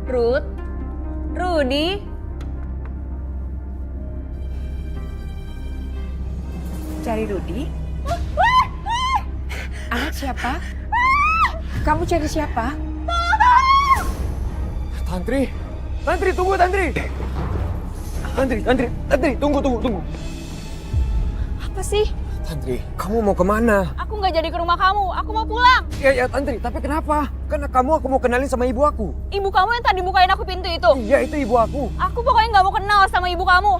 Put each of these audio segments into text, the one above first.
Ruth? Rudy? Cari Rudy? Anak siapa? Kamu cari siapa? Tantri, tunggu Tantri. Tantri, tunggu. Apa sih? Tantri, kamu mau kemana? Aku nggak jadi ke rumah kamu, aku mau pulang. Ya Tantri, tapi kenapa? Karena aku mau kenalin sama ibu aku. Ibu kamu yang tadi bukain aku pintu itu? Iya, itu ibu aku. Aku pokoknya nggak mau kenal sama ibu kamu.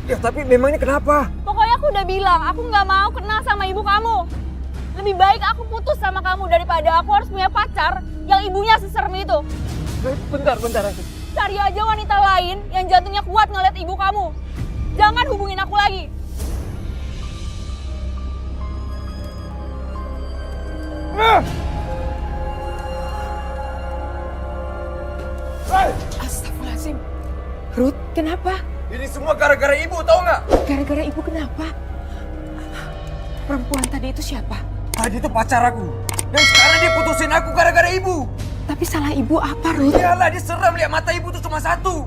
Ya tapi memangnya kenapa? Pokoknya aku udah bilang, aku nggak mau kenal sama ibu kamu. Lebih baik aku putus sama kamu daripada aku harus punya pacar yang ibunya seserem itu. Bentar. Cari aja wanita lain yang jantungnya kuat ngeliat ibu kamu. Jangan hubungin aku lagi. Astagfirullahaladzim. Ruth, kenapa? Ini semua gara-gara ibu, tahu nggak? Gara-gara ibu kenapa? Perempuan tadi itu siapa? Tadi itu pacar aku. Dan sekarang dia putusin aku gara-gara ibu. Tapi salah ibu apa, Ruth? Iyalah, dia seram lihat mata ibu tuh cuma satu.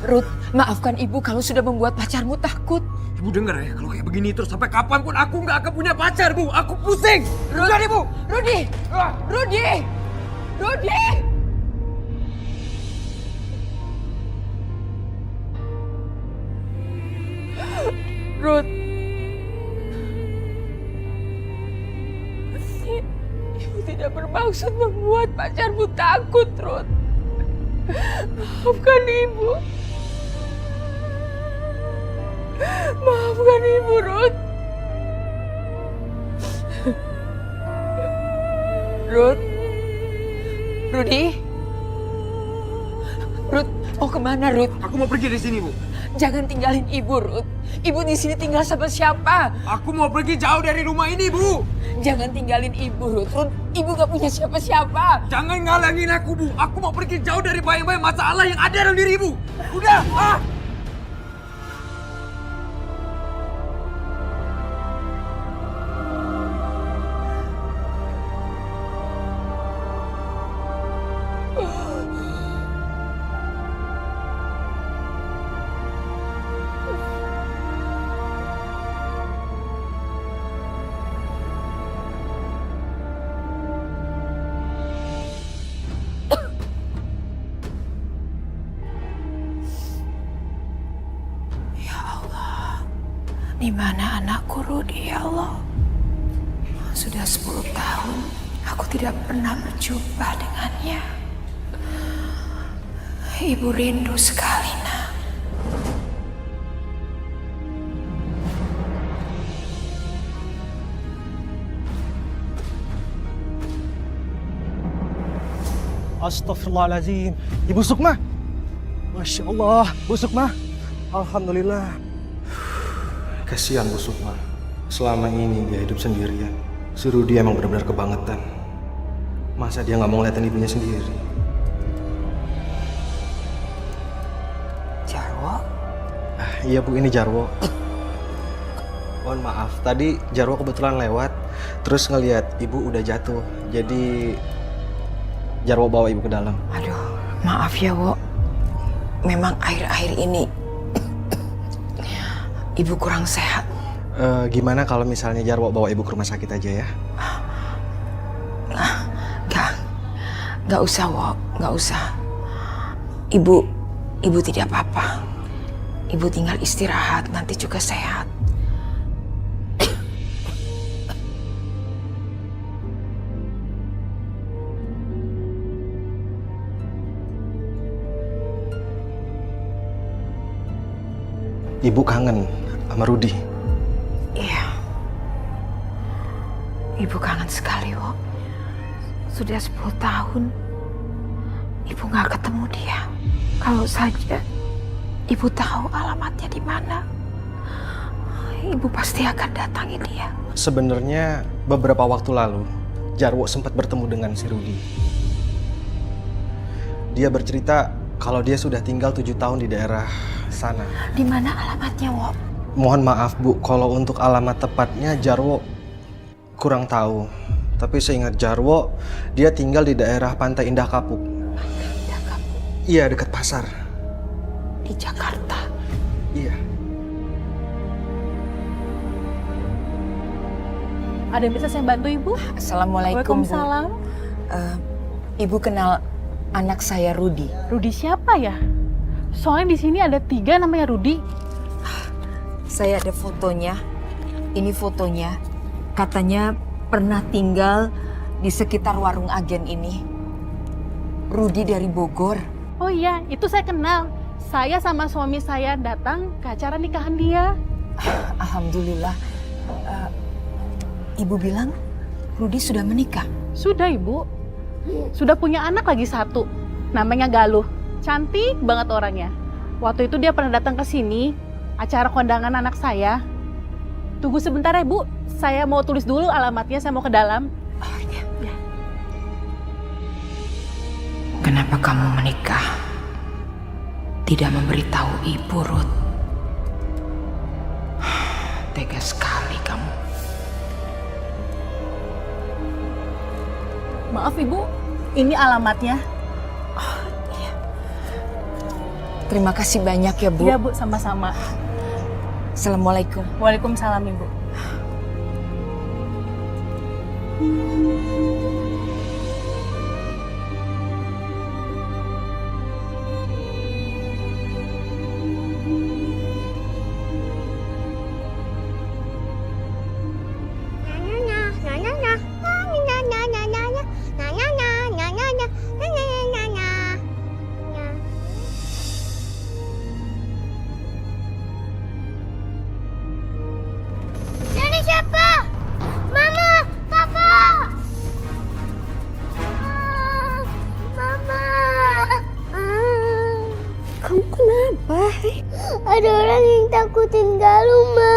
Ruth, maafkan ibu kalau sudah membuat pacarmu takut. Ibu dengar ya, kalau kayak begini terus sampai kapanpun aku nggak akan punya pacar, Bu. Aku pusing. Udah, Ibu. Rudy! Ah. Rudy! Rudy! Ruth. Ibu tidak bermaksud membuat pacarmu takut, Ruth. Maafkan ibu. Maafkan ibu, Ruth. Ruth? Rudy? Ruth, mau kemana, Ruth? Aku mau pergi dari sini, Bu. Jangan tinggalin ibu, Ruth. Ibu di sini tinggal sama siapa? Aku mau pergi jauh dari rumah ini, Bu. Jangan tinggalin ibu, Ruth. Ruth, ibu gak punya siapa-siapa. Jangan ngalangin aku, Bu. Aku mau pergi jauh dari bayang-bayang masalah yang ada dalam diri Ibu. Udah, Di mana anakku, Rudy, ya Allah? Sudah 10 tahun aku tidak pernah berjumpa dengannya. Ibu rindu sekali, nak. Astagfirullahaladzim. Ibu Sukma. Masya Allah, Bu Sukma. Alhamdulillah. Kasihan Bu Sukma. Selama ini dia hidup sendirian. Si Rudy emang benar-benar kebangetan. Masa dia nggak mau ngeliatin ibunya sendiri? Jarwo? Iya Bu, ini Jarwo. Mohon maaf, tadi Jarwo kebetulan lewat, terus ngeliat ibu udah jatuh. Jadi Jarwo bawa ibu ke dalam. Aduh, maaf ya, Wo. Memang akhir-akhir ini ibu kurang sehat. Gimana kalau misalnya Jarwo bawa ibu ke rumah sakit aja ya? Gak usah, Wo. Gak usah. Ibu tidak apa-apa. Ibu tinggal istirahat, nanti juga sehat. Ibu kangen sama Rudy. Iya. Ibu kangen sekali, Wo. Sudah 10 tahun ibu gak ketemu dia. Kalau saja ibu tahu alamatnya di mana, ibu pasti akan datangi dia. Sebenarnya beberapa waktu lalu Jarwo sempat bertemu dengan si Rudy. Dia bercerita kalau dia sudah tinggal 7 tahun di daerah sana. Di mana alamatnya, Wo? Mohon maaf Bu, kalau untuk alamat tepatnya Jarwo kurang tahu. Tapi seingat Jarwo, dia tinggal di daerah Pantai Indah Kapuk. Iya, dekat pasar. Di Jakarta. Iya. Ada yang bisa saya bantu Ibu? Assalamualaikum, Bu. Waalaikumsalam. Ibu kenal anak saya Rudi. Rudi siapa ya? Soalnya di sini ada 3 namanya Rudi. Saya ada fotonya. Ini fotonya. Katanya pernah tinggal di sekitar warung agen ini. Rudi dari Bogor. Oh iya, itu saya kenal. Saya sama suami saya datang ke acara nikahan dia. Alhamdulillah. Ibu bilang Rudi sudah menikah. Sudah Ibu. Sudah punya anak lagi 1. Namanya Galuh. Cantik banget orangnya. Waktu itu dia pernah datang ke sini. Acara kondangan anak saya. Tunggu sebentar ya Bu. Saya mau tulis dulu alamatnya. Saya mau ke dalam. Oh, iya. Ya. Kenapa kamu menikah? Tidak memberitahu ibu, Ruth. Tega sekali kamu. Maaf Ibu, ini alamatnya. Terima kasih banyak ya, Bu. Iya Bu, sama-sama. Assalamualaikum. Waalaikumsalam Ibu. Nenek siapa? Mama, Papa. Mama. Kamu kenapa? Ada orang yang takutin Galuh, Ma.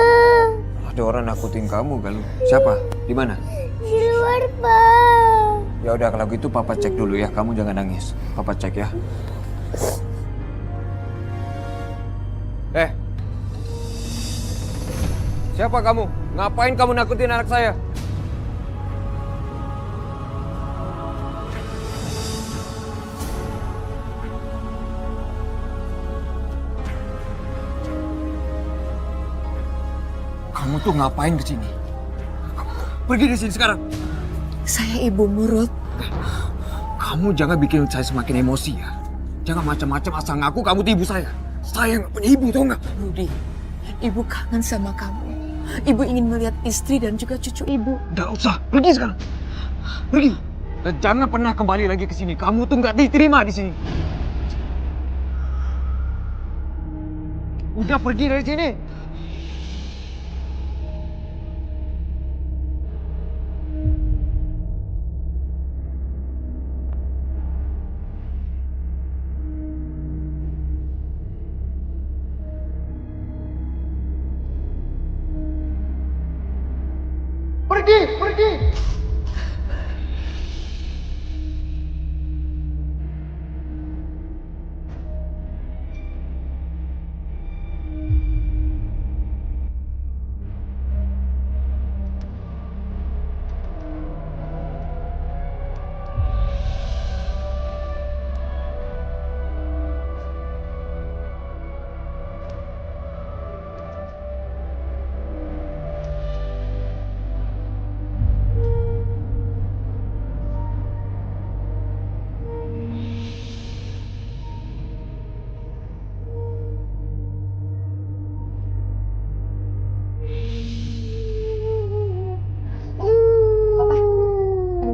Ada orang nakutin kamu, Galuh. Siapa? Di mana? Di luar, Pak. Ya udah kalau gitu papa cek dulu ya. Kamu jangan nangis. Papa cek ya. Siapa kamu? Ngapain kamu nakutin anak saya? Kamu tuh ngapain ke sini? Pergi dari sini sekarang. Saya ibumu, Ruth. Kamu jangan bikin saya semakin emosi ya. Jangan macam-macam asal ngaku kamu tuh ibu saya. Saya nggak punya ibu, tau nggak? Rudi, ibu kangen sama kamu. Ibu ingin melihat istri dan juga cucu ibu. Nggak usah, pergi sekarang. Pergi. Dan jangan pernah kembali lagi ke sini. Kamu tuh nggak diterima di sini. Udah pergi dari sini. Pergi, pergi.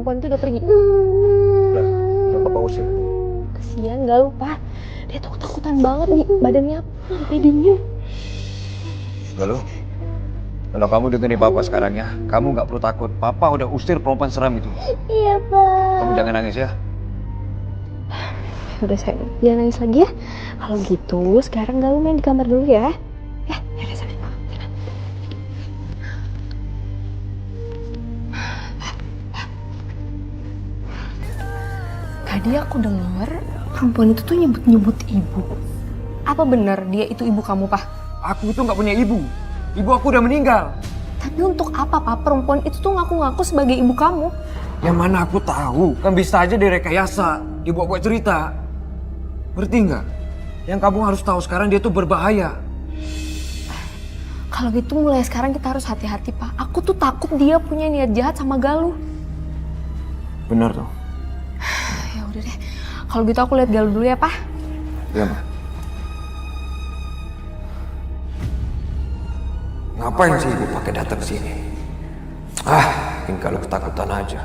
Perempuan itu udah pergi. Udah Papa usir. Kasian Galuh, Pak. Dia tuh ketakutan banget nih. Badannya sampai dingin. Galuh, kalau kamu dengerin Papa sekarang ya, kamu nggak perlu takut. Papa udah usir perempuan seram itu. Iya, Pak. Kamu jangan nangis ya. Udah sayang, jangan nangis lagi ya. Kalau gitu, sekarang Galuh main di kamar dulu ya. Ya, udah sana. Tadi aku dengar perempuan itu tuh nyebut-nyebut ibu. Apa benar dia itu ibu kamu, Pak? Aku itu nggak punya ibu. Ibu aku udah meninggal. Tapi untuk apa, Pak? Perempuan itu tuh ngaku-ngaku sebagai ibu kamu. Yang mana aku tahu, kan bisa aja direkayasa, dibuat-buat cerita. Ngerti nggak? Yang kamu harus tahu sekarang dia tuh berbahaya. Kalau gitu mulai sekarang kita harus hati-hati, Pak. Aku tuh takut dia punya niat jahat sama Galuh. Benar tuh. Ya udah deh. Kalau gitu aku lihat Galuh dulu ya, Pak. Iya, Ma. Ngapain sih ibu pakai datang sini? Mungkin kalau ketakutan aja.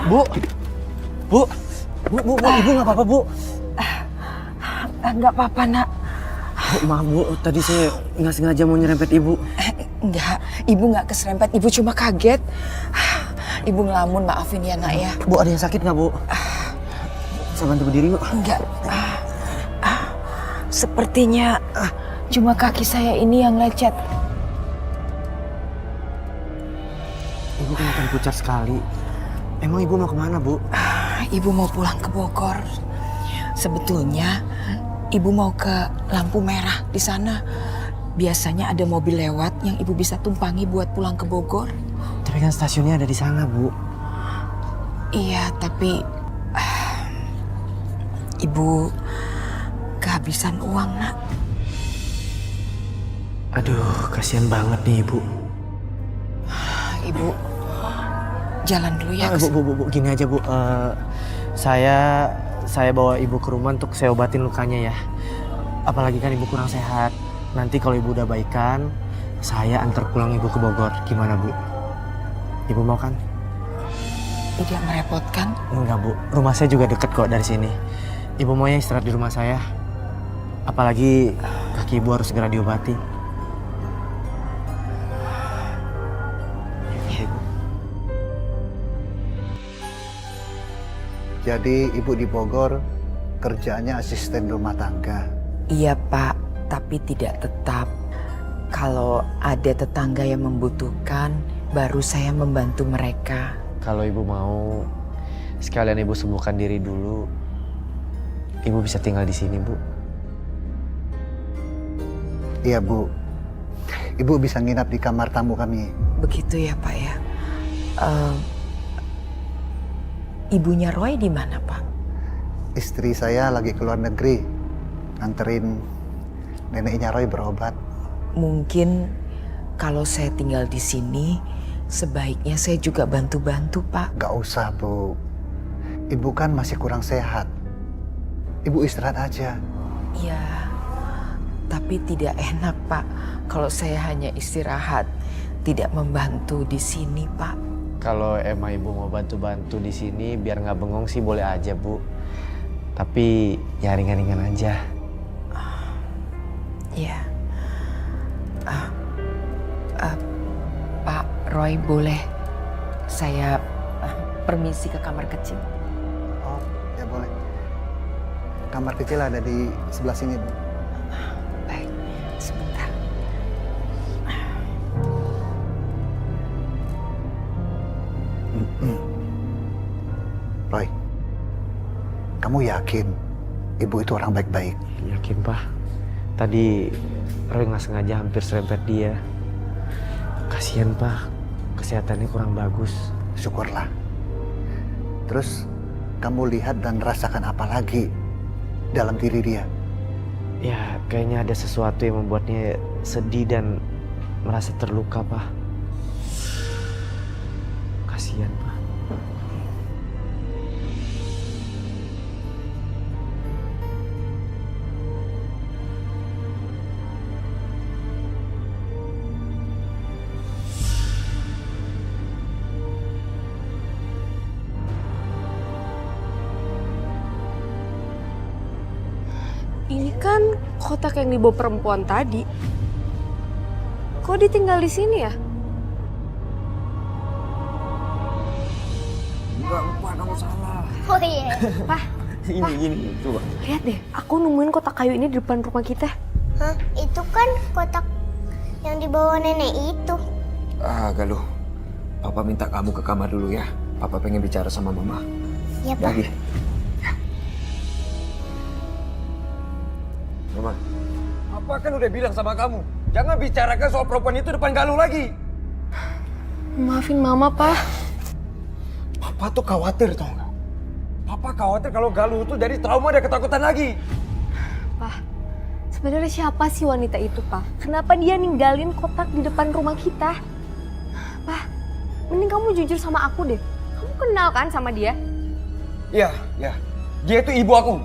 Bu, ibu nggak apa-apa, Bu. Enggak apa-apa, Nak. Bu, maaf, Bu, tadi saya nggak sengaja mau nyerempet ibu. Enggak, ibu nggak keserempet, ibu cuma kaget. Ibu ngelamun, maafin ya, Nak ya. Bu, ada yang sakit nggak, Bu? Saya bantu berdiri, Bu. Enggak. Sepertinya cuma kaki saya ini yang lecet. Ibu kelihatan pucat sekali. Emang ibu mau kemana, Bu? Ibu mau pulang ke Bogor. Sebetulnya ibu mau ke lampu merah di sana. Biasanya ada mobil lewat yang ibu bisa tumpangi buat pulang ke Bogor. Tapi kan stasiunnya ada di sana, Bu. Iya, tapi ibu kehabisan uang, Nak. Aduh, kasihan banget nih, Ibu. Ibu jalan dulu ya. Bu, gini aja, Bu. Saya bawa ibu ke rumah untuk saya obatin lukanya ya. Apalagi kan ibu kurang sehat. Nanti kalau ibu udah baikan, saya antar pulang ibu ke Bogor. Gimana, Bu? Ibu mau kan? Tidak merepotkan. Enggak, Bu. Rumah saya juga deket kok dari sini. Ibu maunya istirahat di rumah saya. Apalagi kaki ibu harus segera diobati. Ya, Ibu. Jadi ibu di Bogor kerjanya asisten rumah tangga. Iya, Pak, tapi tidak tetap. Kalau ada tetangga yang membutuhkan, baru saya membantu mereka. Kalau ibu mau, sekalian ibu sembuhkan diri dulu. Ibu bisa tinggal di sini, Bu. Iya, Bu. Ibu bisa nginap di kamar tamu kami. Begitu ya, Pak ya. Ibunya Roy di mana, Pak? Istri saya lagi keluar negeri, nganterin neneknya Roy berobat. Mungkin kalau saya tinggal di sini, sebaiknya saya juga bantu-bantu, Pak. Gak usah, Bu. Ibu kan masih kurang sehat. Ibu istirahat aja. Iya, tapi tidak enak, Pak. Kalau saya hanya istirahat, tidak membantu di sini, Pak. Kalau emang ibu mau bantu-bantu di sini biar nggak bengong sih boleh aja, Bu. Tapi ya ringan-ringan aja. Iya. Pak Roy, boleh saya permisi ke kamar kecil? Oh, ya boleh. Kamar kecil ada di sebelah sini, Bu. Baik, sebentar. Roy, kamu yakin ibu itu orang baik-baik? Yakin, Pak. Tadi Roy nggak sengaja hampir serempet dia. Kasihan, Pak. Kesehatannya kurang bagus. Syukurlah. Terus kamu lihat dan rasakan apa lagi dalam diri dia? Ya, kayaknya ada sesuatu yang membuatnya sedih dan merasa terluka, Pak. Kasihan, Pak. Ini kan kotak yang dibawa perempuan tadi. Kok ditinggal di sini ya? Enggak, Pak, kamu salah. Oh iya. Pak, Gini, coba. lihat deh. Aku nemuin kotak kayu ini di depan rumah kita. Hah? Itu kan kotak yang dibawa nenek itu. Galuh. Papa minta kamu ke kamar dulu ya. Papa pengen bicara sama Mama. Ya, Pak. Lagi. Ya. Mama, Papa kan udah bilang sama kamu, jangan bicarakan soal perempuan itu depan Galuh lagi. Maafin Mama, Pak. Papa tuh khawatir, tau nggak? Papa khawatir kalau Galuh tuh jadi trauma dan ketakutan lagi. Pak, sebenarnya siapa sih wanita itu, Pak? Kenapa dia ninggalin kotak di depan rumah kita? Pak, mending kamu jujur sama aku deh. Kamu kenal kan sama dia? Iya, iya. Dia itu ibu aku.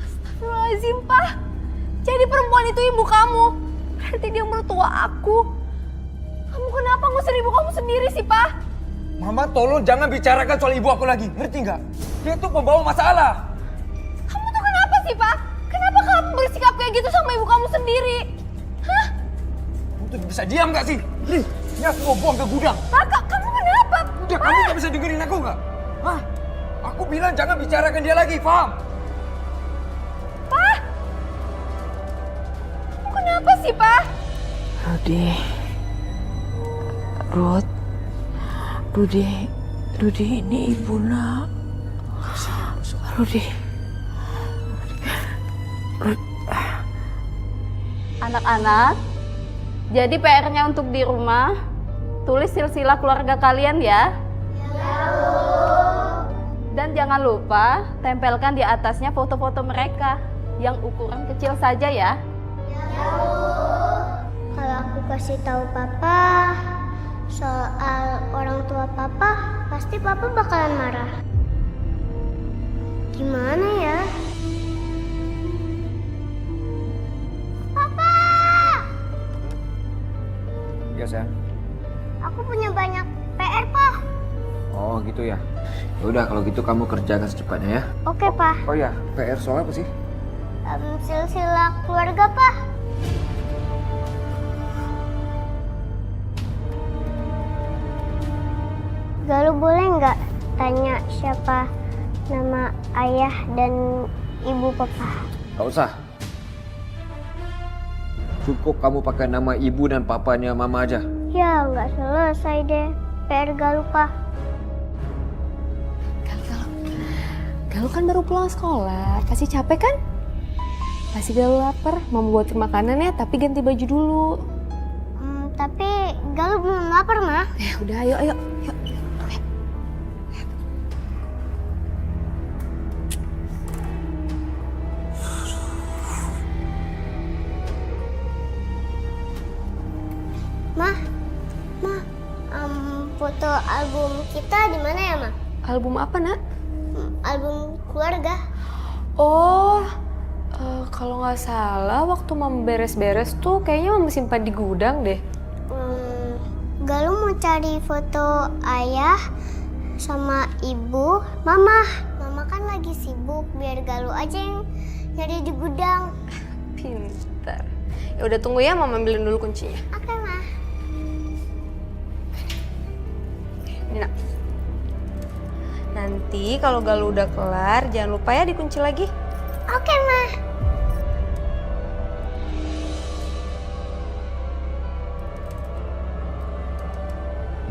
Astagfirullahaladzim, Pak. Jadi perempuan itu ibu kamu. Berarti dia mertua aku. Kamu kenapa ngusir ibu kamu sendiri sih, Pak? Mama tolong jangan bicarakan soal ibu aku lagi, ngerti nggak? Dia tuh pembawa masalah. Kamu tuh kenapa sih, Pak? Kenapa kamu bersikap kayak gitu sama ibu kamu sendiri? Hah? Kamu tuh bisa diam nggak sih? Nih, ini aku mau buang ke gudang. Pak, kamu kenapa? Udah, kamu nggak bisa dengerin aku nggak? Hah? Aku bilang jangan bicarakan dia lagi, paham? Pak! Kamu kenapa sih, Pak? Rudi. Rudi ini ibu nak. Rudi. Anak-anak, jadi PR-nya untuk di rumah, tulis silsilah keluarga kalian ya. Dan jangan lupa tempelkan di atasnya foto-foto mereka yang ukuran kecil saja ya. Kalau aku kasih tahu Papa soal orang tua Papa, pasti Papa bakalan marah. Gimana ya? Papa! Iya, sayang. Aku punya banyak PR, Pak. Oh, gitu ya. Udah, kalau gitu kamu kerjakan secepatnya ya. Oke, Pak. Oh ya, PR soal apa sih? Silsilah keluarga, Pak. Galuh boleh nggak tanya siapa nama ayah dan ibu Papa? Gak usah. Cukup kamu pakai nama ibu dan papanya mama aja. Ya, nggak selesai deh PR Galuh, Pak. Galuh kan baru pulang sekolah, pasti capek kan? Pasti Galuh lapar, mau buatin makanan ya, tapi ganti baju dulu. Tapi Galuh belum lapar, Ma. Ya udah, ayo. Yuk. Foto album kita di mana ya, Ma? Album apa, Nak? Album keluarga. Oh, kalau nggak salah waktu Mama beres-beres tuh kayaknya Mama simpan di gudang deh. Galuh mau cari foto ayah sama ibu, Mama. Mama kan lagi sibuk, biar Galuh aja yang nyari di gudang. Pintar. Ya udah tunggu ya, Mama ambilin dulu kuncinya. Oke, Ma. Ini, Nak. Nanti kalau Galuh udah kelar, jangan lupa ya dikunci lagi. Oke, Ma.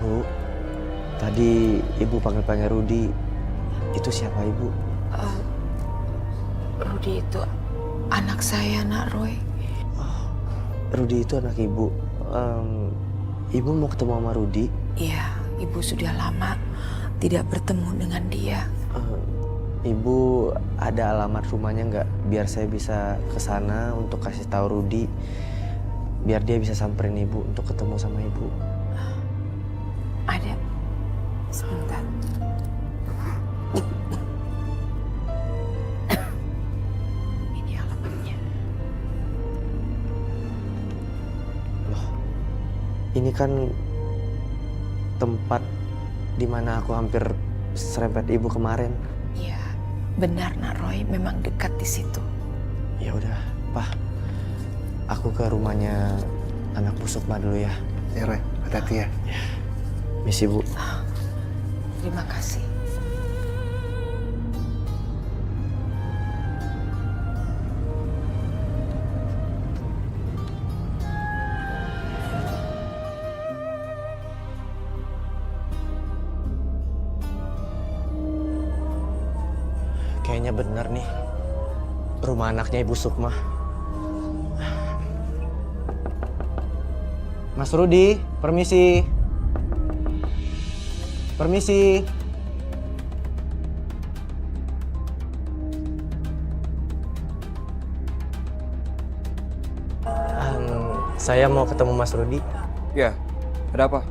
Bu, tadi ibu panggil-panggil Rudi. Itu siapa ibu? Rudi itu anak saya, Nak Roy. Rudi itu anak ibu. Ibu mau ketemu sama Rudi? Iya, ibu sudah lama tidak bertemu dengan dia. Ibu ada alamat rumahnya nggak? Biar saya bisa ke sana untuk kasih tahu Rudi. Biar dia bisa samperin ibu untuk ketemu sama ibu. Ada. Sebentar. Ini alamatnya. Loh, ini kan tempat di mana aku hampir serempet ibu kemarin. Iya, benar Nak Roy, memang dekat di situ. Ya udah, Pak. Aku ke rumahnya anak Bu Sukma dulu ya. Ya, Roy, hati-hati ya. Misi Bu. Terima kasih. kayaknya bener nih. Rumah anaknya Ibu Sukma. Mas Rudi, permisi. Permisi. Saya mau ketemu Mas Rudi. Ya, ada apa?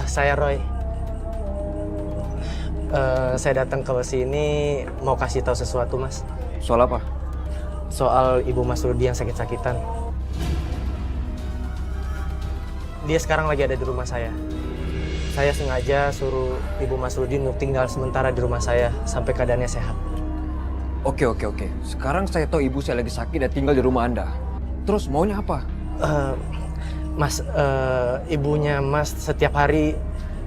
Saya Roy. Saya datang ke sini mau kasih tahu sesuatu, Mas. Soal apa? Soal ibu Mas Rudi yang sakit-sakitan. Dia sekarang lagi ada di rumah saya. Saya sengaja suruh ibu Mas Rudi untuk tinggal sementara di rumah saya sampai keadaannya sehat. Oke. Sekarang saya tahu ibu saya lagi sakit dan tinggal di rumah Anda. Terus maunya apa? Mas, ibunya Mas setiap hari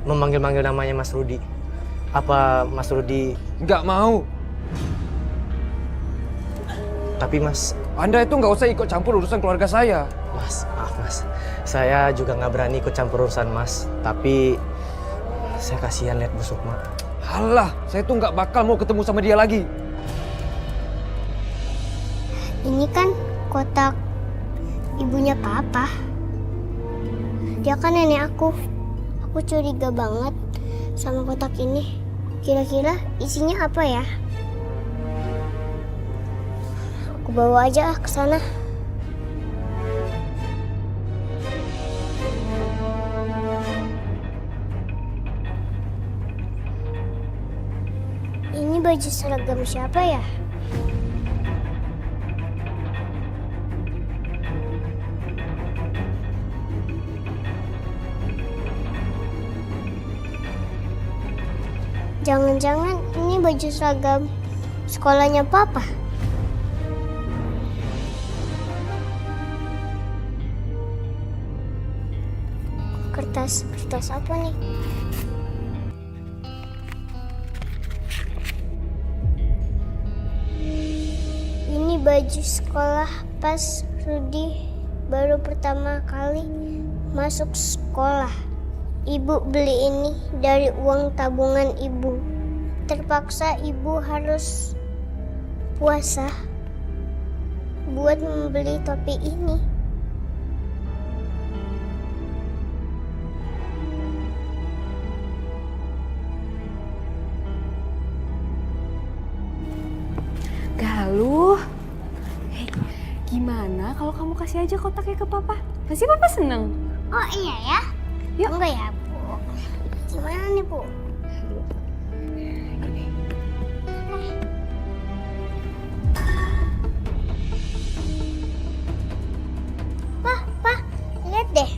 memanggil-manggil namanya Mas Rudi. Apa Mas Rudi... Nggak mau. Tapi Mas... Anda itu nggak usah ikut campur urusan keluarga saya. Mas, maaf Mas. Saya juga nggak berani ikut campur urusan Mas. Tapi saya kasihan lihat Bu Sukma. Halah, saya tuh nggak bakal mau ketemu sama dia lagi. Ini kan kotak ibunya Papa. Dia kan nenek aku. Aku curiga banget sama kotak ini. Kira-kira isinya apa ya? Aku bawa aja ke sana. Ini baju seragam siapa ya? Jangan-jangan ini baju seragam sekolahnya Papa. Kertas apa nih? Ini baju sekolah pas Rudi baru pertama kali masuk sekolah. Ibu beli ini dari uang tabungan ibu. Terpaksa ibu harus puasa buat membeli topi ini. Galuh. Hei, gimana kalau kamu kasih aja kotaknya ke Papa? Pasti Papa seneng. Oh iya ya? Yuk. Enggak ya, Bu? Gimana nih, Bu? Pak, lihat deh.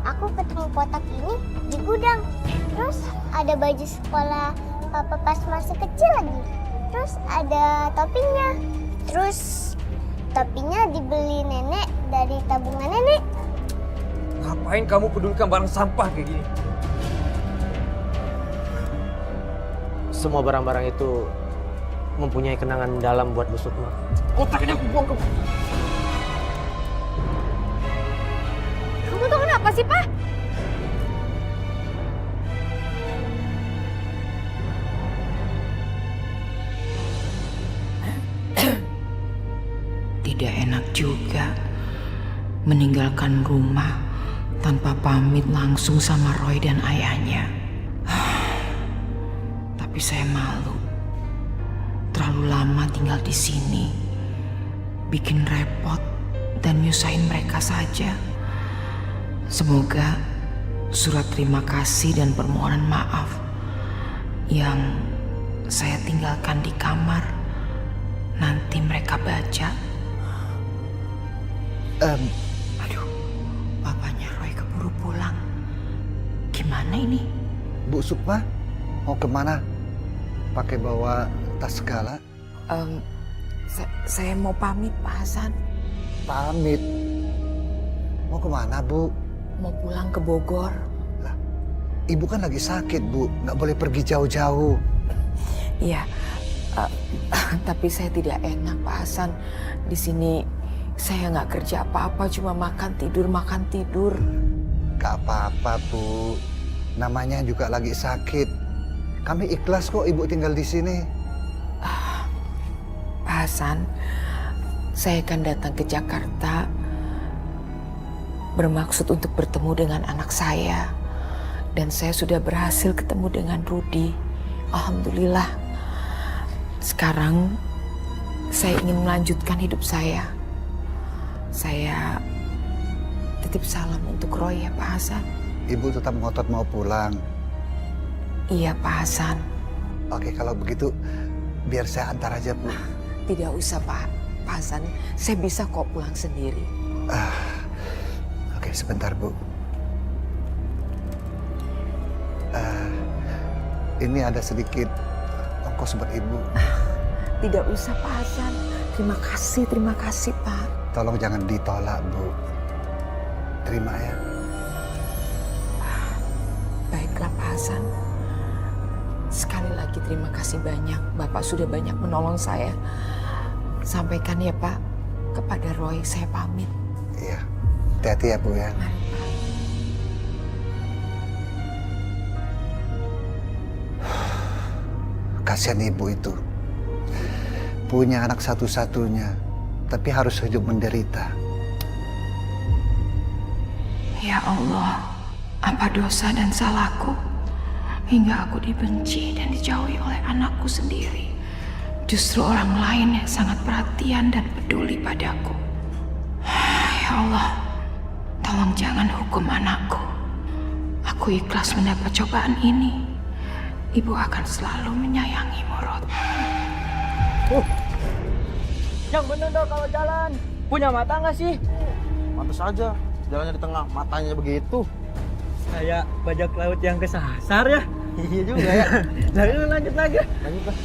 Aku ketemu kotak ini di gudang. Terus ada baju sekolah Papa pas masih kecil lagi. Terus ada topinya. Terus topinya dibeli nenek dari tabungan nenek. Ngapain kamu pedulikan barang sampah kayak gini? Semua barang-barang itu mempunyai kenangan dalam buat Bu Sukma. Kotaknya aku buang ke... Kamu tuh kenapa sih, Pak? Tidak enak juga meninggalkan rumah tanpa pamit langsung sama Roy dan ayahnya. Tapi saya malu. Terlalu lama tinggal di sini. Bikin repot dan nyusahin mereka saja. Semoga surat terima kasih dan permohonan maaf yang saya tinggalkan di kamar nanti mereka baca. Aduh, papanya Roy keburu pulang. Gimana ini? Bu Sukma, mau kemana? Pakai bawa tas segala? Saya mau pamit, Pak Hasan. Pamit. Mau kemana, Bu? Mau pulang ke Bogor. Lah, Ibu kan lagi sakit, Bu. Nggak boleh pergi jauh-jauh. Iya, tapi saya tidak enak, Pak Hasan. Di sini saya nggak kerja apa-apa, cuma makan tidur. Gak apa-apa, Bu. Namanya juga lagi sakit. Kami ikhlas kok Ibu tinggal di sini. Hasan, saya akan datang ke Jakarta bermaksud untuk bertemu dengan anak saya. Dan saya sudah berhasil ketemu dengan Rudi. Alhamdulillah. Sekarang saya ingin melanjutkan hidup saya. Saya titip salam untuk Roy ya Pak Hasan. Ibu tetap ngotot mau pulang. Iya Pak Hasan. Oke, kalau begitu biar saya antar aja, Bu. Tidak usah Pak Hasan, saya bisa kok pulang sendiri. Oke, sebentar, Bu. Ini ada sedikit ongkos buat Ibu. Tidak usah Pak Hasan. Terima kasih Pak. Tolong jangan ditolak, Bu. Terima ya. Baiklah Pak Hasan. Sekali lagi terima kasih banyak. Bapak sudah banyak menolong saya. Sampaikan ya Pak kepada Roy, saya pamit. Iya. Hati-hati ya, Bu ya. Mari Pak. Kasihan ibu itu. Punya anak satu-satunya, tapi harus hidup menderita. Ya Allah, apa dosa dan salahku hingga aku dibenci dan dijauhi oleh anakku sendiri. Justru orang lain yang sangat perhatian dan peduli padaku. Ya Allah, tolong jangan hukum anakku. Aku ikhlas mendapat cobaan ini. Ibu akan selalu menyayangimu, Rod. Yang bener dong kalau jalan. Punya mata nggak sih? Pantes aja, jalannya di tengah, matanya begitu. Kayak bajak laut yang kesasar ya. Iya juga ya. Lanjut lagi. Lanjut lah.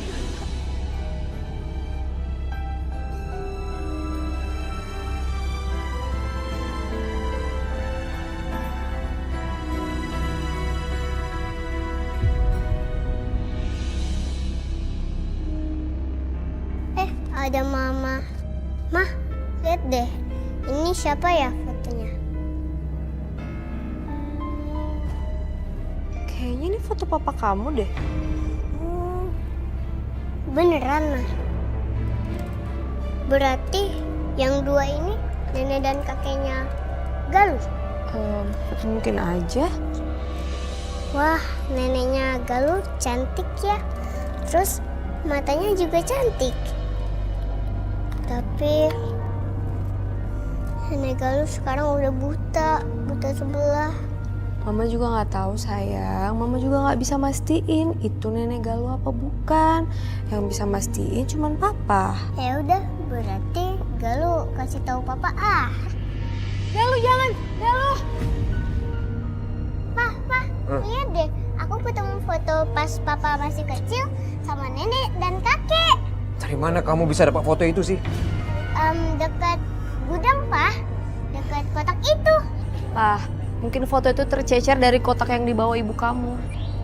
Ada Mama. Mah, lihat deh. Ini siapa ya fotonya? Kayaknya ini foto papa kamu deh. Beneran, Mah. Berarti yang dua ini nenek dan kakeknya Galuh. Mungkin aja. Wah, neneknya Galuh cantik ya. Terus matanya juga cantik. Tapi nenek Galuh sekarang udah buta sebelah. Mama juga nggak tahu sayang. Mama juga nggak bisa mastiin itu nenek Galuh apa bukan. Yang bisa mastiin cuman papa. Ya udah, berarti Galuh kasih tahu papa ah. Galuh jangan, Galuh. Pah, lihat deh. Aku ketemu foto pas papa masih kecil sama nenek dan kakek. Dari mana kamu bisa dapat foto itu sih? Dekat gudang, Pak. Dekat kotak itu. Pah, mungkin foto itu tercecer dari kotak yang dibawa ibu kamu.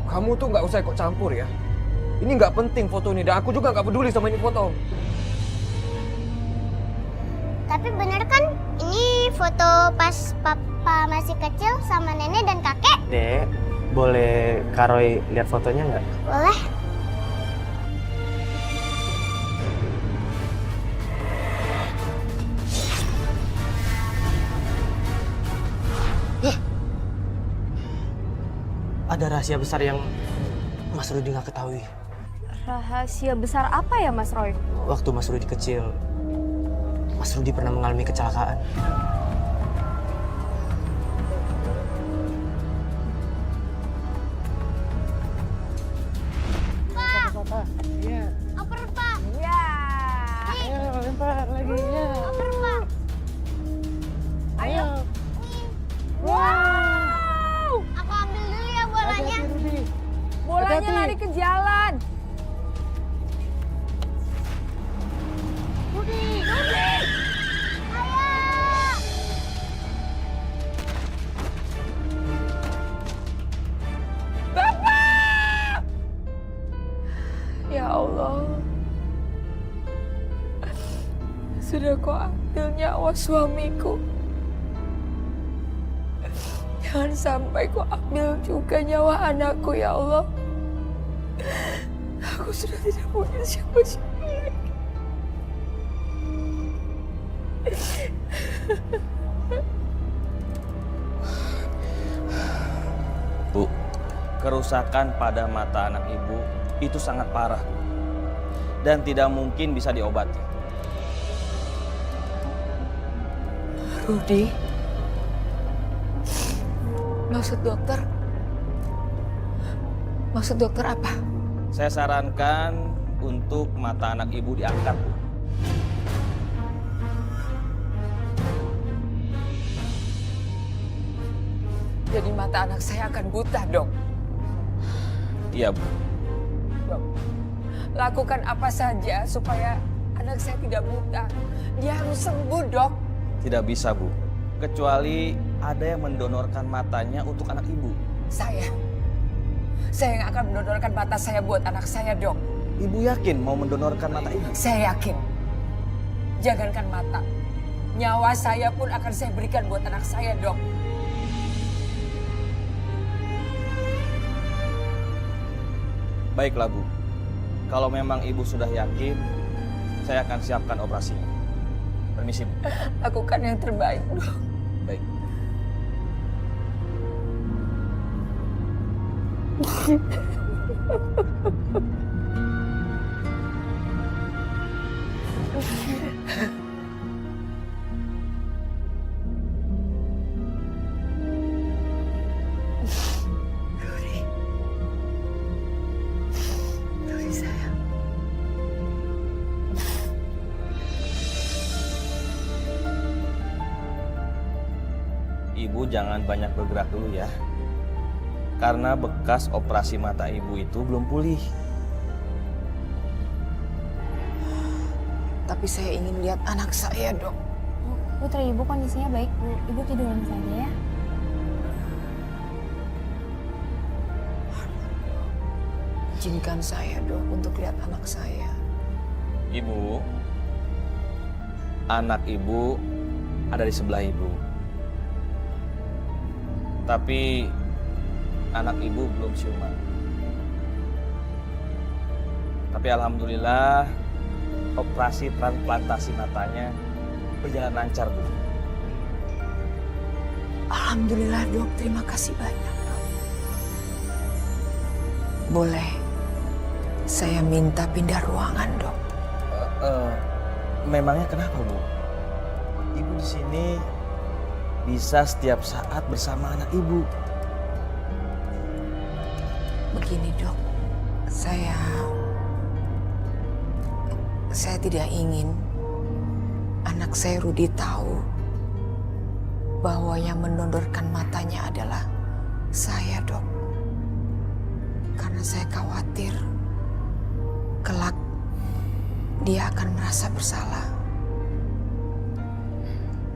Kamu tuh nggak usah ikut campur ya. Ini nggak penting foto ini, dan aku juga nggak peduli sama ini foto. Tapi bener kan, ini foto pas papa masih kecil sama nenek dan kakek? Dek, boleh Karoy lihat fotonya nggak? Boleh. Ada rahasia besar yang Mas Rudi nggak ketahui. Rahasia besar apa ya Mas Roy? Waktu Mas Rudi kecil, Mas Rudi pernah mengalami kecelakaan. Oper, Pak. Ya. Nih, Lempar lagi ya. oper, Pak. Ayo. Wow. Aku ambil dulu ya bolanya. Bolanya lari ke jalan. Ayo. Ya Allah, sudah kau ambil nyawa suamiku. Jangan sampai kau ambil juga nyawa anakku ya Allah. Aku sudah tidak punya siapa-siapa lagi. Bu, kerusakan pada mata anak ibu itu sangat parah, Bu. Dan tidak mungkin bisa diobati. Rudi, maksud dokter apa? Saya sarankan untuk mata anak ibu diangkat, Bu. Jadi mata anak saya akan buta, Dok. Iya, Bu. Dok, lakukan apa saja supaya anak saya tidak buta. Dia harus sembuh, Dok. Tidak bisa, Bu. Kecuali ada yang mendonorkan matanya untuk anak ibu. Saya yang akan mendonorkan mata saya buat anak saya, Dok. Ibu yakin mau mendonorkan mata ibu? Saya yakin. Jangankan mata, nyawa saya pun akan saya berikan buat anak saya, Dok. Baiklah, Bu. Kalau memang ibu sudah yakin, saya akan siapkan operasinya. Permisi, Bu. Lakukan yang terbaik, Dok. Baik. Rudi sayang. Ibu jangan banyak bergerak dulu ya. Karena bekas operasi mata ibu itu belum pulih. Tapi saya ingin lihat anak saya, Dok. Putri ibu kondisinya baik, Bu. Ibu tiduran saja ya. Izinkan saya, Dok, untuk lihat anak saya. Ibu, anak ibu ada di sebelah ibu. Tapi anak ibu belum siuman. Tapi alhamdulillah operasi transplantasi matanya berjalan lancar, Bu. Alhamdulillah, Dok. Terima kasih banyak, Dok. Boleh saya minta pindah ruangan, Dok? Memangnya kenapa, Bu? Ibu di sini bisa setiap saat bersama anak ibu. Begini, Dok. Saya tidak ingin anak saya Rudi tahu bahwa yang mendonorkan matanya adalah saya, Dok. Karena saya khawatir kelak dia akan merasa bersalah.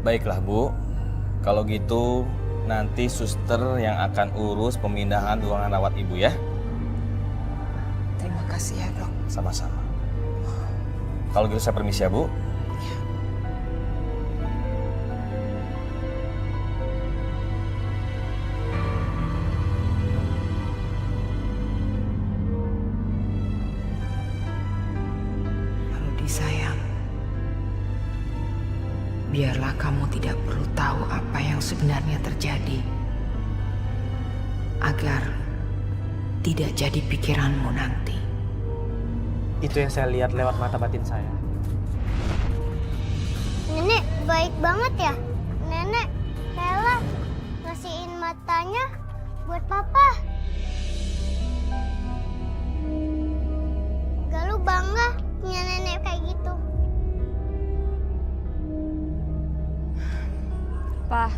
Baiklah, Bu. Kalau gitu nanti suster yang akan urus pemindahan ruangan rawat ibu ya. Terima kasih ya, Dok. Sama-sama. Kalau gitu saya permisi ya, Bu. Rudi sayang, biarlah kamu tidak perlu tahu apa yang sebenarnya terjadi, agar tidak jadi pikiranmu nanti. Itu yang saya lihat lewat mata batin saya. Nenek baik banget ya. Nenek rela ngasihin matanya buat papa. Galuh bangga punya nenek kayak gitu. Pa,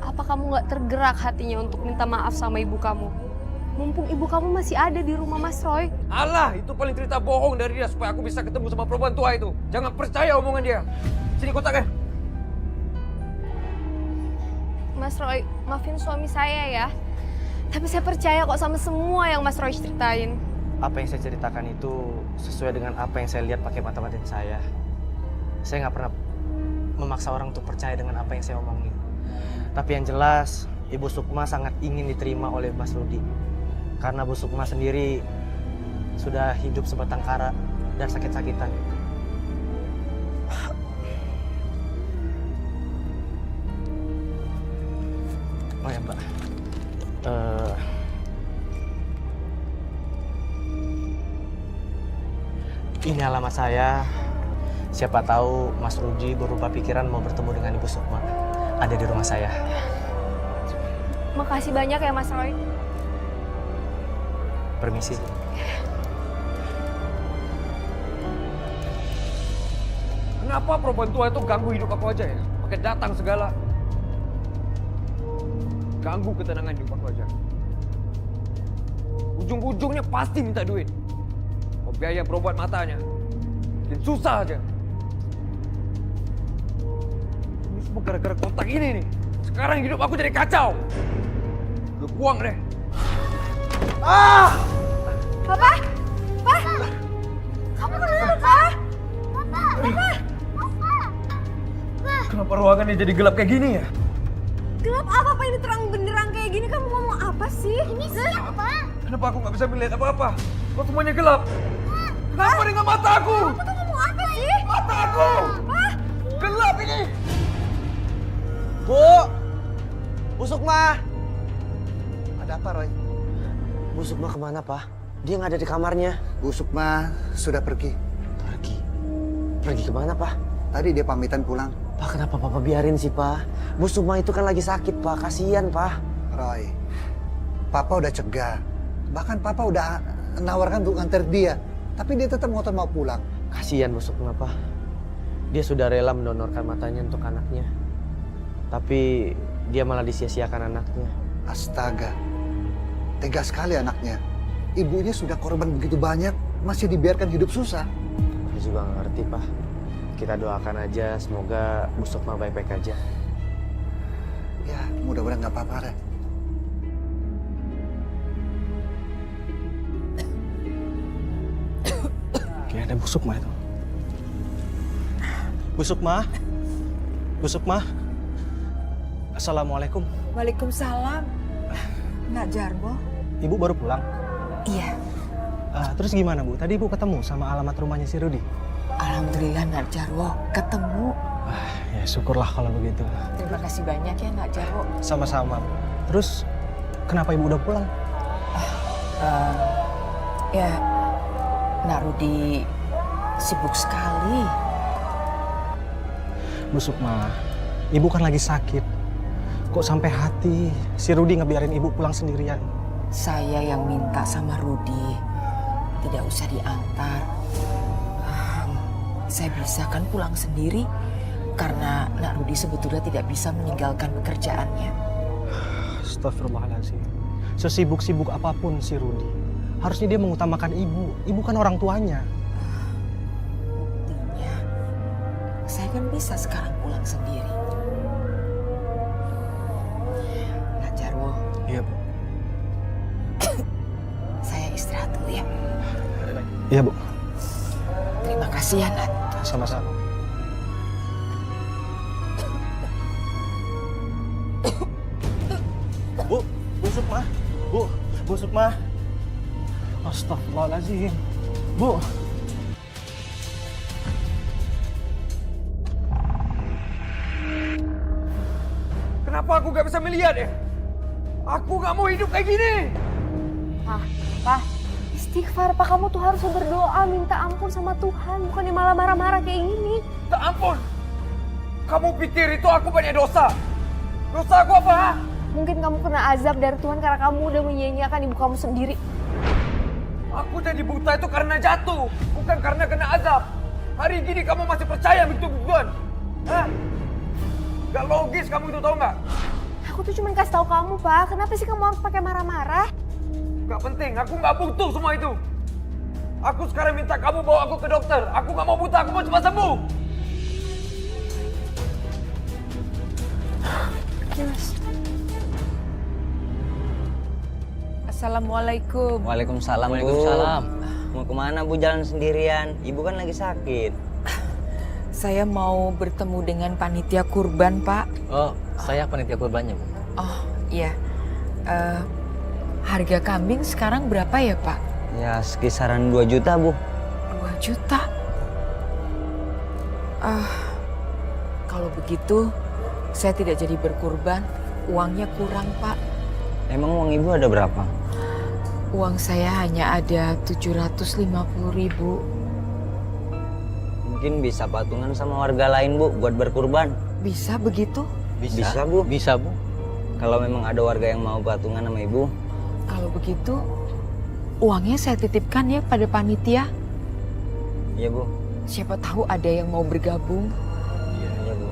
apa kamu gak tergerak hatinya untuk minta maaf sama ibu kamu? Mumpung ibu kamu masih ada di rumah Mas Roy. Alah, itu paling cerita bohong dari dia supaya aku bisa ketemu sama perempuan tua itu. Jangan percaya omongan dia. Sini kotaknya. Mas Roy, maafin suami saya ya. Tapi saya percaya kok sama semua yang Mas Roy ceritain. Apa yang saya ceritakan itu sesuai dengan apa yang saya lihat pakai mata batin saya. Saya nggak pernah memaksa orang untuk percaya dengan apa yang saya omongin. Tapi yang jelas, Ibu Sukma sangat ingin diterima oleh Mas Rudi. Karena Bu Sukma sendiri sudah hidup sebatang kara dan sakit-sakitan. Oh ya Mbak. Ini alamat saya. Siapa tahu Mas Rudi berubah pikiran mau bertemu dengan Ibu Sukma. Ada di rumah saya. Makasih banyak ya Mas Roy. Permisi. Kenapa perempuan tua itu ganggu hidup aku aja ya? Pakai datang segala. Ganggu ketenangan hidup aku aja. Ujung-ujungnya pasti minta duit. Mau biaya berobat matanya. Bikin susah aja. Ini semua gara-gara kotak ini nih. Sekarang hidup aku jadi kacau. Gue buang deh. Papa? Pak? Kamu kenapa? Kenapa ruangannya jadi gelap kayak gini ya? Gelap apa? Pak ini terang benderang kayak gini, kamu ngomong apa sih? Ini siapa? Kenapa aku nggak bisa melihat apa-apa? Kok semuanya gelap? Kenapa dengan mata aku? Kamu tuh ngomong apa sih? Mata aku! Gelap ini! Bu Sukma. Ada apa, Roy? Bu Sukma kemana, Pak? Dia nggak ada di kamarnya. Bu Sukma sudah pergi. Pergi kemana, Pak? Tadi dia pamitan pulang. Pak, kenapa Papa biarin sih, Pak? Bu Sukma itu kan lagi sakit, Pak. Kasihan, Pak. Roy, Papa udah cegah. Bahkan Papa udah nawarkan untuk nganter dia. Tapi dia tetap ngotot mau pulang. Kasihan Bu Sukma, Pak. Dia sudah rela mendonorkan matanya untuk anaknya. Tapi dia malah disia-siakan anaknya. Astaga, tega sekali anaknya. Ibunya sudah korban begitu banyak, masih dibiarkan hidup susah. Saya juga nggak ngerti, Pak. Kita doakan aja, semoga Bu Sukma baik-baik aja. Ya, mudah-mudahan nggak apa-apa, Ren. Oke, ada Bu Sukma itu. Bu Sukma? Bu Sukma? Assalamualaikum. Waalaikumsalam. Nak Jarwo? Ibu baru pulang? Iya. Terus gimana, Bu? Tadi Ibu ketemu sama alamat rumahnya si Rudi? Alhamdulillah Nak Jarwo ketemu. Ya syukurlah kalau begitu. Terima kasih banyak ya Nak Jarwo. Sama-sama. Terus kenapa Ibu udah pulang? Ya, Nak Rudi sibuk sekali. Bu Sukma, Ibu kan lagi sakit. Kok sampai hati si Rudi ngebiarin Ibu pulang sendirian? Saya yang minta sama Rudi tidak usah diantar. Saya bisa kan pulang sendiri karena Nak Rudi sebetulnya tidak bisa meninggalkan pekerjaannya. Astagfirullahaladzim. Sesibuk-sibuk apapun si Rudi, harusnya dia mengutamakan Ibu. Ibu kan orang tuanya. Buktinya, saya kan bisa sekarang pulang sendiri. Nak Jarwo, Iya, Bu. saya istirahat dulu ya. Iya, Bu. Terima kasih ya, Nat. Sama-sama. Bu Sukma. Bu Sukma. Astagfirullahaladzim. Bu. Kenapa aku nggak bisa melihat ya? Aku nggak mau hidup kayak gini. Pak, istighfar Pak, kamu tuh harus berdoa minta ampun sama Tuhan, bukannya malah marah-marah kayak gini. Tak ampun. Kamu pikir itu aku banyak dosa? Dosa aku apa? Ha? Mungkin kamu kena azab dari Tuhan karena kamu udah menyia-nyiakan ibu kamu sendiri. Aku jadi buta itu karena jatuh, bukan karena kena azab. Hari gini kamu masih percaya begitu-begituan? Hah? Gak logis kamu itu, tau nggak? Aku tuh cuma kasih tahu kamu Pak, kenapa sih kamu harus pakai marah-marah? Gak penting, aku nggak butuh semua itu. Aku sekarang minta kamu bawa aku ke dokter. Aku nggak mau buta, aku mau cepat sembuh. Mas. Assalamualaikum. Waalaikumsalam, Bu. Mau kemana Bu jalan sendirian? Ibu kan lagi sakit. Saya mau bertemu dengan panitia kurban, Pak. Oh, saya panitia kurbannya, Bu. Oh, iya. Harga kambing sekarang berapa ya, Pak? Ya, sekisaran 2 juta, Bu. 2 juta? Kalau begitu, saya tidak jadi berkurban. uangnya kurang, Pak. Emang uang ibu ada berapa? Uang saya hanya ada 750.000. Mungkin bisa patungan sama warga lain, Bu, buat berkurban. Bisa begitu? Bisa, Bu. Bisa, Bu. Kalau memang ada warga yang mau patungan sama ibu. Kalau begitu, uangnya saya titipkan ya pada panitia. Iya, Bu. Siapa tahu ada yang mau bergabung. Iya, Bu.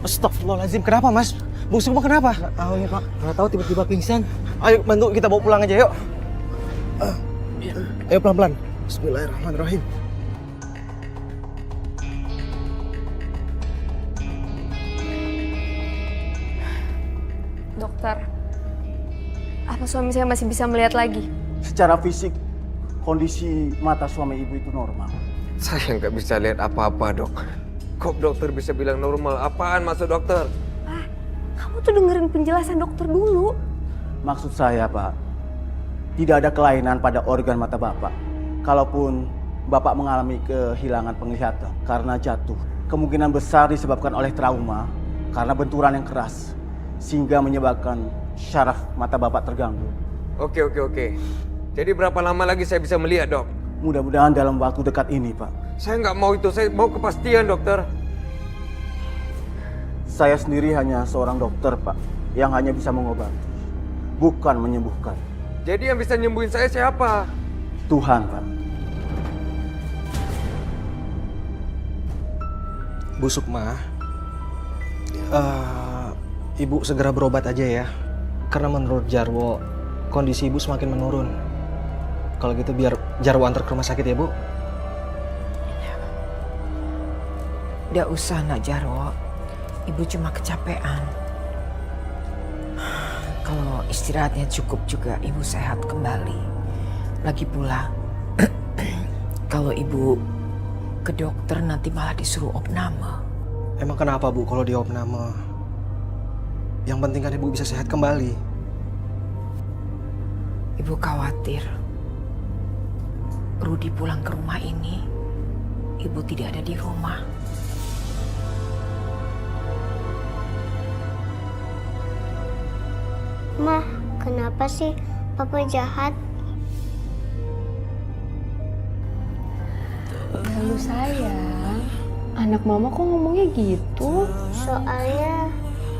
Astagfirullahaladzim, kenapa mas? Bu Sukma kenapa? Nggak tahu ya pak. Nggak tahu tiba-tiba pingsan. Ayo bantu kita bawa pulang aja yuk. Ayo pelan-pelan. Bismillahirrahmanirrahim. Dokter, apa suami saya masih bisa melihat lagi? Secara fisik, kondisi mata suami ibu itu normal. Saya nggak bisa lihat apa-apa, Dok. Kok dokter bisa bilang normal? Apaan maksud dokter? Ah, kamu tuh dengerin penjelasan dokter dulu. Maksud saya, Pak, tidak ada kelainan pada organ mata Bapak. Kalaupun Bapak mengalami kehilangan penglihatan karena jatuh, kemungkinan besar disebabkan oleh trauma karena benturan yang keras, sehingga menyebabkan syaraf mata Bapak terganggu. Oke. Jadi berapa lama lagi saya bisa melihat, Dok? Mudah-mudahan dalam waktu dekat ini, Pak. Saya nggak mau itu, saya mau kepastian, dokter. Saya sendiri hanya seorang dokter, Pak, yang hanya bisa mengobati, bukan menyembuhkan. Jadi yang bisa nyembuhin saya siapa? Tuhan, Pak. Bu Sukma, ibu segera berobat aja ya. Karena menurut Jarwo, kondisi ibu semakin menurun. Kalau gitu biar Jarwo antar ke rumah sakit ya, Bu. Nggak usah, Nak Jarwo. Ibu cuma kecapean. Kalau istirahatnya cukup juga, ibu sehat kembali. Lagi pula, kalau ibu ke dokter nanti malah disuruh opname. Emang kenapa, Bu, kalau di opname? Yang penting kan ibu bisa sehat kembali. Ibu khawatir Rudi pulang ke rumah ini, ibu tidak ada di rumah. Ma, kenapa sih Papa jahat? Lalu sayang, anak mama kok ngomongnya gitu? Soalnya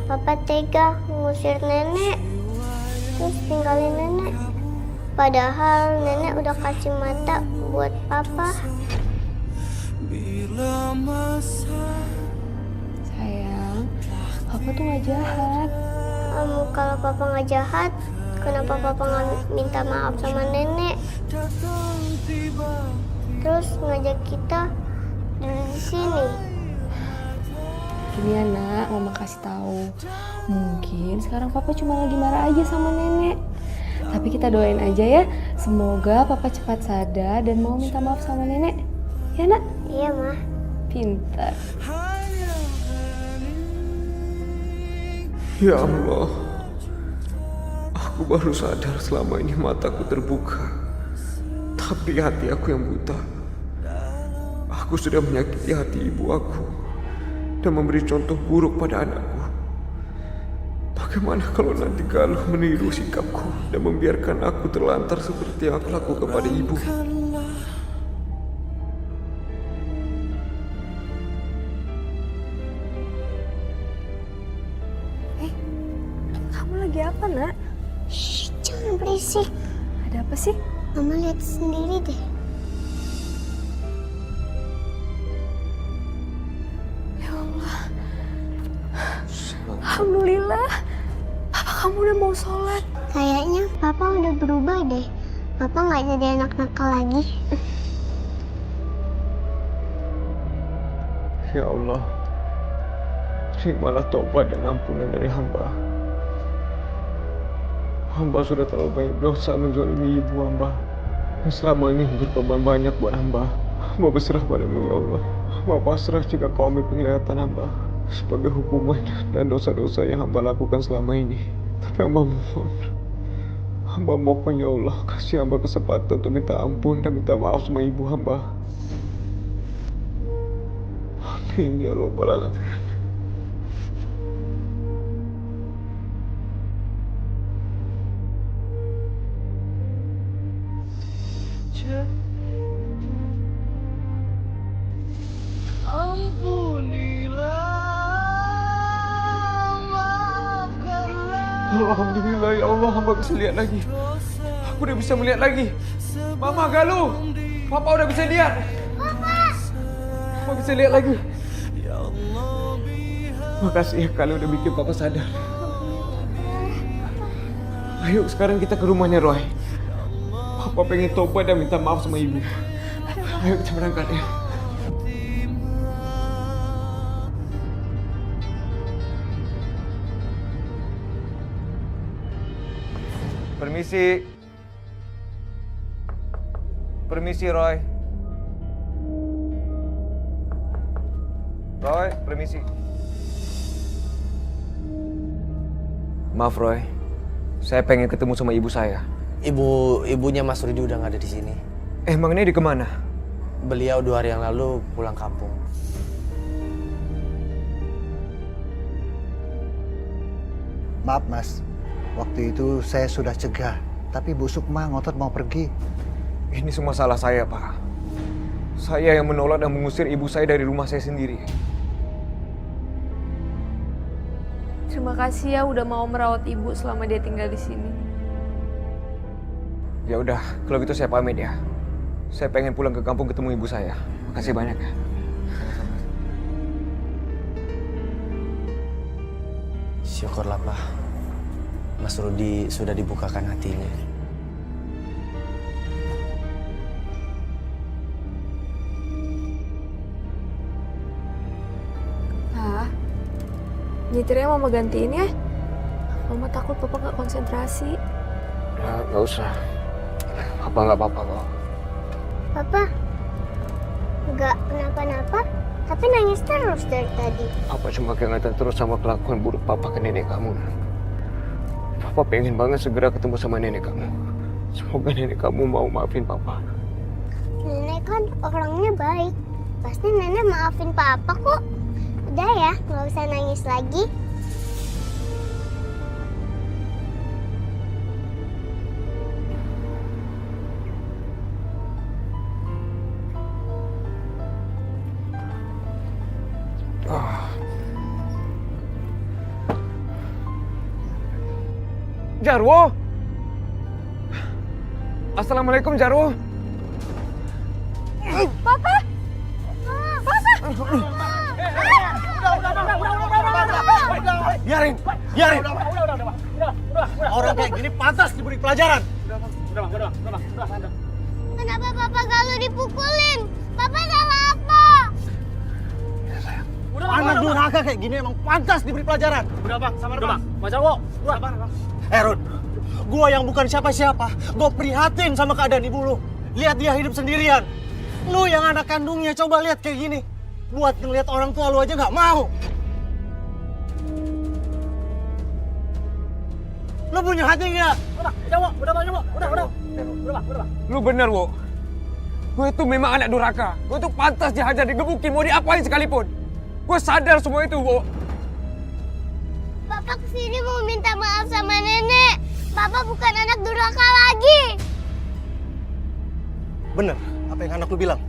Papa tega ngusir nenek, terus tinggalin nenek. Padahal nenek udah kasih mata buat Papa. Sayang, Papa tuh gak jahat. Kalau Papa nggak jahat, kenapa Papa nggak minta maaf sama nenek? Terus ngajak kita duduk di sini. Gini ya nak, mama kasih tahu. Mungkin sekarang Papa cuma lagi marah aja sama nenek. Tapi kita doain aja ya, semoga Papa cepat sadar dan mau minta maaf sama nenek. Ya nak? Iya, Ma. Pintar. Ya Allah, aku baru sadar selama ini mataku terbuka, tapi hati aku yang buta. Aku sudah menyakiti hati ibu aku dan memberi contoh buruk pada anakku. Bagaimana kalau nanti Galuh meniru sikapku dan membiarkan aku terlantar seperti yang aku lakukan pada ibu? Kamu lagi apa nak? Shh, jangan berisik. Ada apa sih? Mama lihat sendiri deh. Ya Allah. Alhamdulillah. Papa kamu udah mau sholat. Kayaknya Papa udah berubah deh. Papa nggak jadi anak nakal lagi. Ya Allah, terimalah taubat dan ampunan dari hamba. Hamba sudah terlalu banyak dosa menzalimi ibu hamba. Yang selama ini berkorban banyak buat hamba. Hamba berserah padamu ya Allah. Hamba pasrah jika kau ambil penglihatan hamba sebagai hukuman dan dosa-dosa yang hamba lakukan selama ini. Tapi hamba mohon, hamba mohon ya Allah, kasih hamba kesempatan untuk minta ampun dan minta maaf sama ibu hamba. Amin Amin ya Rabbal Alamin. Alhamdulillah ya Allah, hamba bisa lihat lagi. Aku udah bisa melihat lagi. Mama Galuh, Papa udah bisa lihat. Papa bisa lihat lagi. Makasih ya kalian udah bikin Papa sadar. Ayo sekarang kita ke rumahnya Roy. Papa pengen tobat dan minta maaf sama ibu. Ayo kita berangkat ya. Permisi. Permisi, Roy. Roy, permisi. Maaf, Roy. Saya pengen ketemu sama ibu saya. Ibunya Mas Rudi udah nggak ada di sini. Emang ini di kemana? Beliau 2 hari yang lalu pulang kampung. Maaf Mas, waktu itu saya sudah cegah, tapi Bu Sukma ngotot mau pergi. Ini semua salah saya, Pak. Saya yang menolak dan mengusir ibu saya dari rumah saya sendiri. Terima kasih ya udah mau merawat ibu selama dia tinggal di sini. Ya udah, kalau gitu saya pamit ya. Saya pengen pulang ke kampung ketemu ibu saya. Makasih banyak ya. Syukurlah Pak, Mas Rudi sudah dibukakan hatinya. Nyetirnya Mama gantiin ya. Mama takut Papa nggak konsentrasi. Ya, nggak usah. Apa nggak apa-apa kok. Papa, nggak kenapa-napa, tapi nangis terus dari tadi. Apa cuma keingetan terus sama kelakuan buruk papa ke nenek kamu? Papa pengen banget segera ketemu sama nenek kamu. Semoga nenek kamu mau maafin papa. Nenek kan orangnya baik. Pasti nenek maafin papa kok. Udah ya, nggak usah nangis lagi. Jarwo! Assalamualaikum Jarwo! Papa! Biarin! Orang kayak gini pantas diberi pelajaran. Kenapa Papa Galuh dipukulin? Papa salah apa? Anak durhaka kayak gini emang pantas diberi pelajaran. Udah bang, sabar bang. Mas Jarwo, sabar bang. Rod, gua yang bukan siapa-siapa. Gua prihatin sama keadaan ibu lu. Lihat dia hidup sendirian. Lu yang anak kandungnya coba lihat kayak gini. Buat ngeliat orang tua lu aja nggak mau. Lu punya hati nggak? Udah. Lu bener, Wo. Gue itu memang anak durhaka. Gue tuh pantas dihajar, digebukin, mau diapain sekalipun. Gue sadar semua itu, Wo. Papa kesini mau minta maaf sama nenek. Papa bukan anak durhaka lagi. Bener, apa yang anak lu bilang?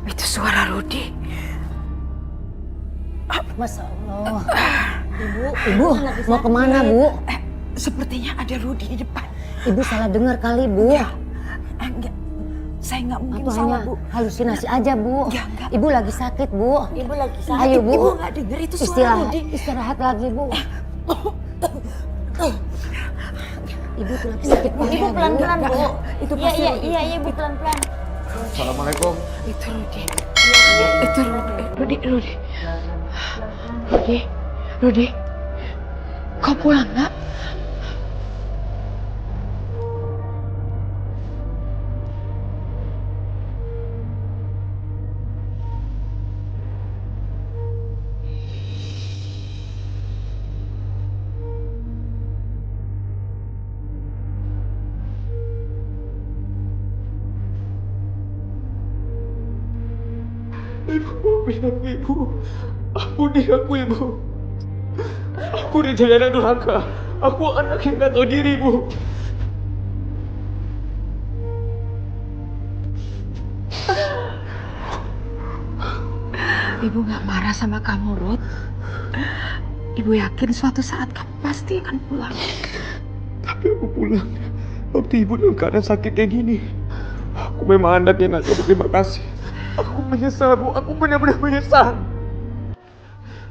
Itu suara Rudi. Masya Allah. Ibu mau kemana, Bu? Sepertinya ada Rudi di depan. Ibu salah dengar kali, Bu. Enggak, saya nggak mungkin Atau salah, hanya Bu. halusinasi aja, Bu. Ya, enggak. Ibu lagi sakit, Bu. Ibu lagi sakit. Ayo, Bu. Ibu nggak dengar itu suara Rudi. Istirahat lagi, Bu. Ibu tuh lagi sakit. Ibu pelan-pelan, Bu. Itu pasti Rudi. Iya, Ibu pelan-pelan. Assalamualaikum. Itu Rudi. Itu Rudi. Rudi. Kau pulang nggak? Maafin aku, Ibu. Ampuni aku, Ibu. Aku Rijaya anak durhaka. Aku anak yang gak tahu diri, Ibu. Ibu gak marah sama kamu, Ruth. Ibu yakin suatu saat kamu pasti akan pulang. Tapi aku pulang waktu Ibu dalam keadaan sakit kayak gini. Aku memang anak yang gak tahu berterima kasih. Aku menyesal, Bu. Aku benar-benar menyesal.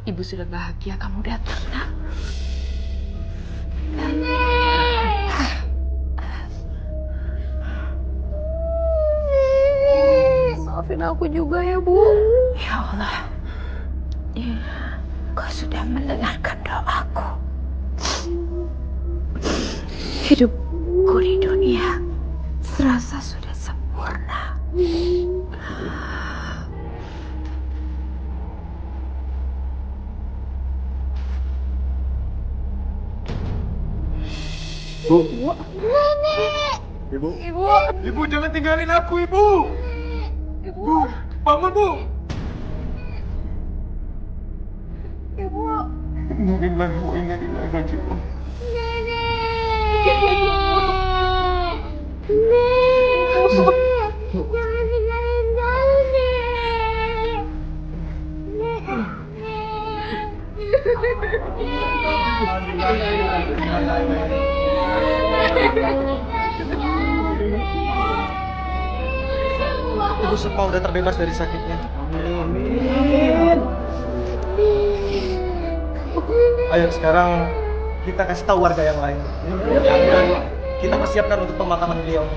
Ibu sudah bahagia kamu datang, nak. Maafin aku juga ya, Bu. Ya Allah. Kau sudah mendengarkan doaku. Hidupku di dunia serasa sudah sempurna. Bu. Nenek. Ibu. Ibu jangan tinggalin aku, Ibu. Bu, bangun, Bu. Ibu. Innalillahi wa inna ilaihi raji'un. Jangan tinggalin Galuh, Nek. Ibu Sukma udah terbebas dari sakitnya. Ayo sekarang kita kasih tahu warga yang lain. Kita persiapkan untuk pemakaman beliau.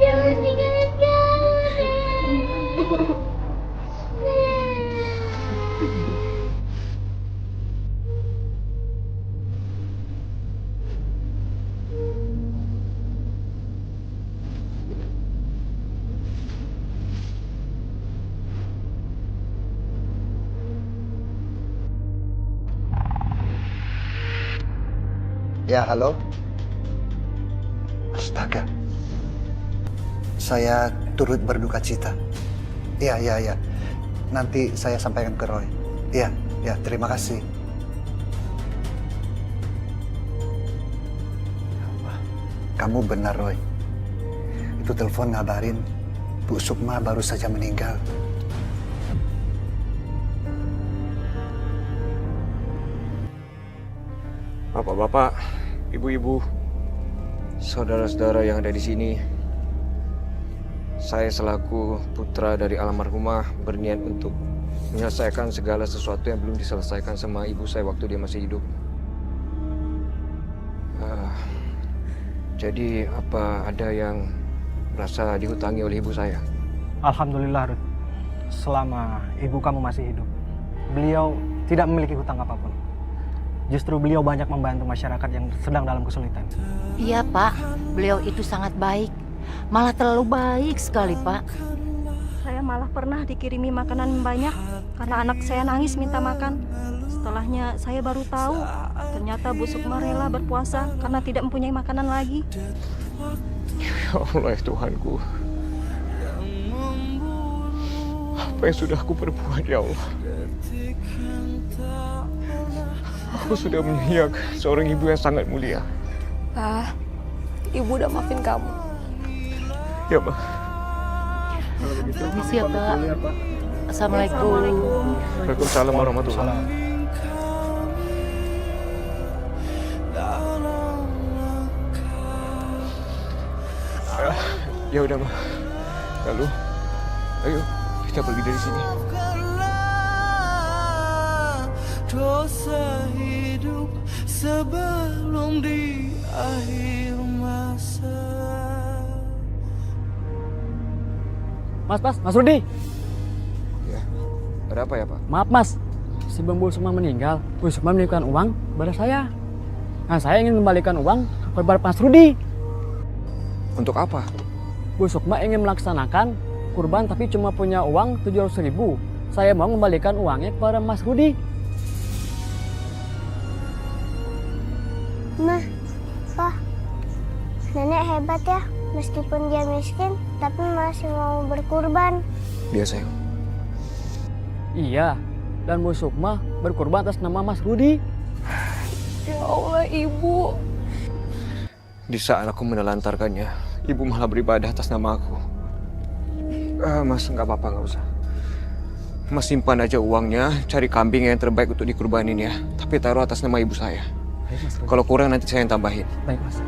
Jangan tinggalin Galuh, Nek. Ya, halo. Astaga. Saya turut berduka cita. Iya. Nanti saya sampaikan ke Roy. Iya, terima kasih. Kamu benar, Roy. Itu telepon ngabarin Bu Sukma baru saja meninggal. Bapak-bapak, ibu-ibu, saudara-saudara yang ada di sini, saya selaku putra dari almarhumah berniat untuk menyelesaikan segala sesuatu yang belum diselesaikan sama ibu saya waktu dia masih hidup. Jadi apa ada yang merasa dihutangi oleh ibu saya? Alhamdulillah, Ruth. Selama ibu kamu masih hidup, beliau tidak memiliki hutang apapun. Justru beliau banyak membantu masyarakat yang sedang dalam kesulitan. Iya, Pak. Beliau itu sangat baik. Malah terlalu baik sekali, Pak. Saya malah pernah dikirimi makanan banyak karena anak saya nangis minta makan. Setelahnya saya baru tahu ternyata Bu Sukma rela berpuasa karena tidak mempunyai makanan lagi. Ya Allah, Tuhanku. Apa yang sudah aku perbuat, ya Allah? Aku sudah menyiak seorang ibu yang sangat mulia. Pak, Ibu udah maafin kamu. Ya, Pak. Permisi ya, Pak. Assalamualaikum. Waalaikumsalam warahmatullahi wabarakatuh. Ya udah, Ma. Lalu, ayo kita pergi dari sini. Dosa hidup sebelum di akhir masa. Mas Rudi. Ya, ada apa ya, Pak? Maaf, Mas. Sebelum Bu Sukma meninggal, Bu Sukma menitipkan uang pada saya. Nah, saya ingin kembalikan uang kepada Mas Rudi. Untuk apa? Bu Sukma ingin melaksanakan kurban tapi cuma punya uang 700.000. Saya mau kembalikan uangnya kepada Mas Rudi. Mah, Pak, nenek hebat ya. Meskipun dia miskin, tapi masih mau berkurban. dia, sayang. Iya, dan Bu Sukma berkorban atas nama Mas Rudi. Ya Allah, Ibu. Di saat aku menelantarkannya, ibu malah beribadah atas nama aku. Mas, nggak apa-apa, nggak usah. Mas simpan aja uangnya, cari kambing yang terbaik untuk dikurbanin ya. Tapi taruh atas nama ibu saya. Baik, Mas Rudi. Kalau kurang nanti saya yang tambahin. Baik, Mas.